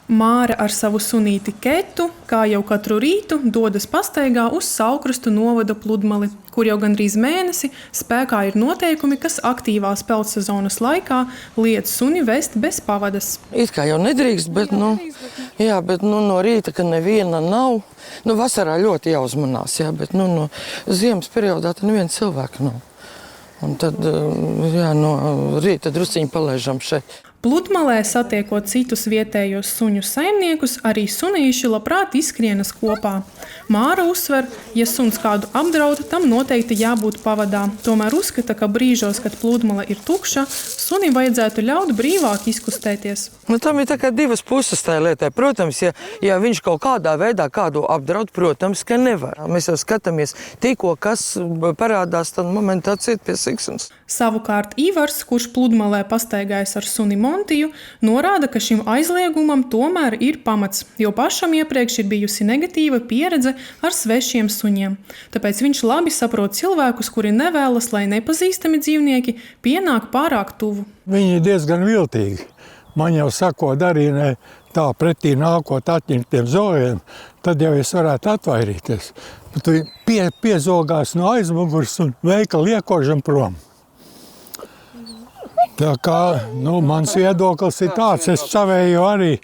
Māra ar savu sunīti Ketu, kā jau katru rītu, dodas pastaigā uz Saulkrastu novada pludmali, kur jau gandrīz mēnesi spēkā ir noteikumi, kas aktīvās peldsezonas laikā liedz suni vest bez pavadas. It kā jau nedrīkst, bet no rīta, kad neviena nav, vasarā ļoti jāuzmanās, bet no ziemas periodā tad neviena cilvēka nav. Un tad, no rīta drusciņi palaižam šeit. Pludmalē satiekot citus vietējos suņu saimniekus, arī sunīši labprāt izskrienas kopā. Māra uzsver, ja suns kādu apdraud, tam noteikti jābūt pavadā. Tomēr uzskata, ka brīžos, kad pludmale ir tukša, sunim vajadzētu ļaut brīvāk izkustēties. Tam ir tā kā divas puses tajā lietai. Protams, ja viņš kaut kādā veidā kādu apdraud, protams, ka nevar. Mēs jau skatāmies tikko, kas parādās, tad momentā ciet pie siksnas. Savukārt Ivars, kurš pludmalē pastaigājas ar suni Montiju, norāda, ka šim aizliegumam tomēr ir pamats, jo pašam iepriekš ir bijusi negatīva pieredze ar svešiem suņiem. Tāpēc viņš labi saprot cilvēkus, kuri nevēlas, lai nepazīstami dzīvnieki pienāk pārāk tuvu. Viņi ir diezgan viltīgi. Man jau sakot arī tā pretī nākot atņemtiem zojiem, tad jau es varētu atvairīties. Bet piezogās no aizmugurs un veikali iekožam prom. Tā kā, mans viedoklis ir tāds, es savēju arī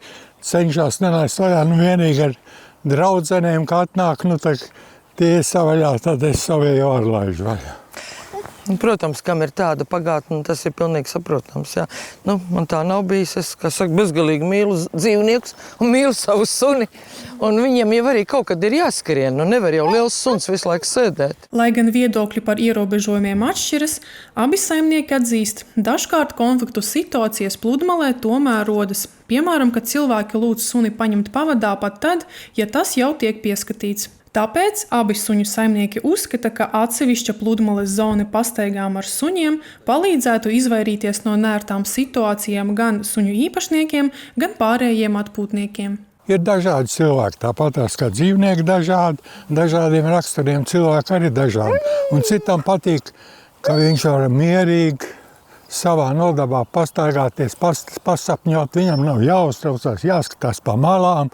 cenšos nelaist vaļā, vienīgi ar draudzenēm, kā atnāk, tie savaļā, tad es savēju ārlaižu vaļā. Protams, kam ir tāda pagātne, tas ir pilnīgi saprotams. Jā. Man tā nav bijis. Es, kā saka, bezgalīgi mīlu dzīvniekus un mīlu savu suni. Un viņiem jau arī kaut kad ir jāskrien. Nevar jau liels suns visu laiku sēdēt. Lai gan viedokļi par ierobežojumiem atšķiras, abi saimnieki atzīst, dažkārt konfliktu situācijas pludmalē tomēr rodas. Piemēram, kad cilvēki lūdz suni paņemt pavadā pat tad, ja tas jau tiek pieskatīts. Tāpēc abi suņu saimnieki uzskata, ka atsevišķa pludmales zona pastaigām ar suņiem palīdzētu izvairīties no nērtām situācijām gan suņu īpašniekiem, gan pārējiem atpūtniekiem. Ir dažādi cilvēki, tāpatās kā dzīvnieki dažādi, dažādiem raksturiem cilvēki arī dažādi. Un citam patīk, ka viņš var mierīgi savā nodabā pastaigāties, pasapņot, viņam nav jāuztraucās, jāskatās pa malām,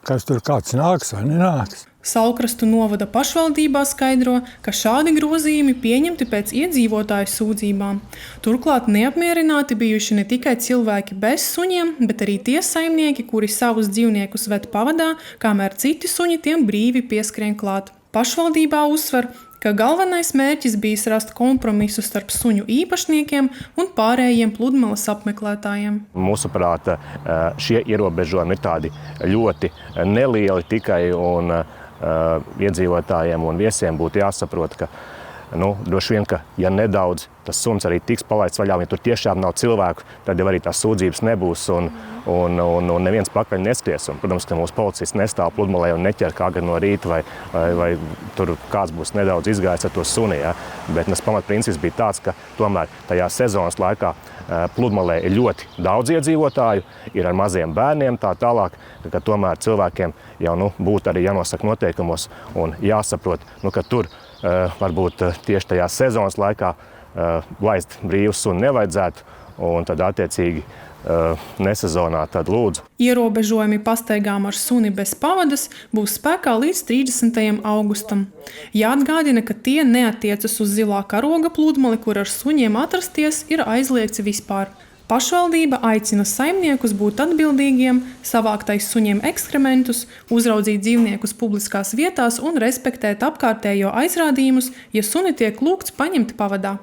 kas tur kāds nāks vai nenāks. Saulkrastu novada pašvaldībā skaidro, ka šādi grozījumi pieņemti pēc iedzīvotāju sūdzībām. Turklāt neapmierināti bijuši ne tikai cilvēki bez suņiem, bet arī tie saimnieki, kuri savus dzīvniekus ved pavadā, kamēr citi suņi tiem brīvi pieskrien klāt. Pašvaldībā uzsver, ka galvenais mērķis bijis rast kompromisu starp suņu īpašniekiem un pārējiem pludmales apmeklētājiem. Mūsuprāt, šie ierobežojumi ir tādi ļoti nelieli tikai un iedzīvotājiem un viesiem būtu jāsaprot, ka droši vien, ka ja nedaudz tas suns arī tiks palaists vaļā, ja tur tiešām nav cilvēku, tad jau arī tās sūdzības nebūs un neviens pakaļ neskries. Un, protams, ka mūsu policists nestāv pludmalē un neķer kā gan no rīta vai tur kāds būs nedaudz izgājis ar to suni. Ja? Bet tas pamatprincips bija tāds, ka tomēr tajā sezonas laikā pludmalē ir ļoti daudz iedzīvotāju, ir ar maziem bērniem tā tālāk, ka tomēr cilvēkiem jau būtu arī jānosaka noteikumos un jāsaprot, ka tur varbūt tieši tajā sezonas laikā laist brīvus suni nevajadzētu, un tad attiecīgi nesezonā tad lūdzu. Ierobežojumi pastaigām ar suni bez pavadas būs spēkā līdz 30. augustam. Jāatgādina, ka tie neatiecas uz zilā karoga pludmali, kur ar suņiem atrasties ir aizliegts vispār. Pašvaldība aicina saimniekus būt atbildīgiem, savāktais suņiem ekskrementus, uzraudzīt dzīvniekus publiskās vietās un respektēt apkārtējo aizrādījumus, ja suni tiek lūgts paņemt pavadā.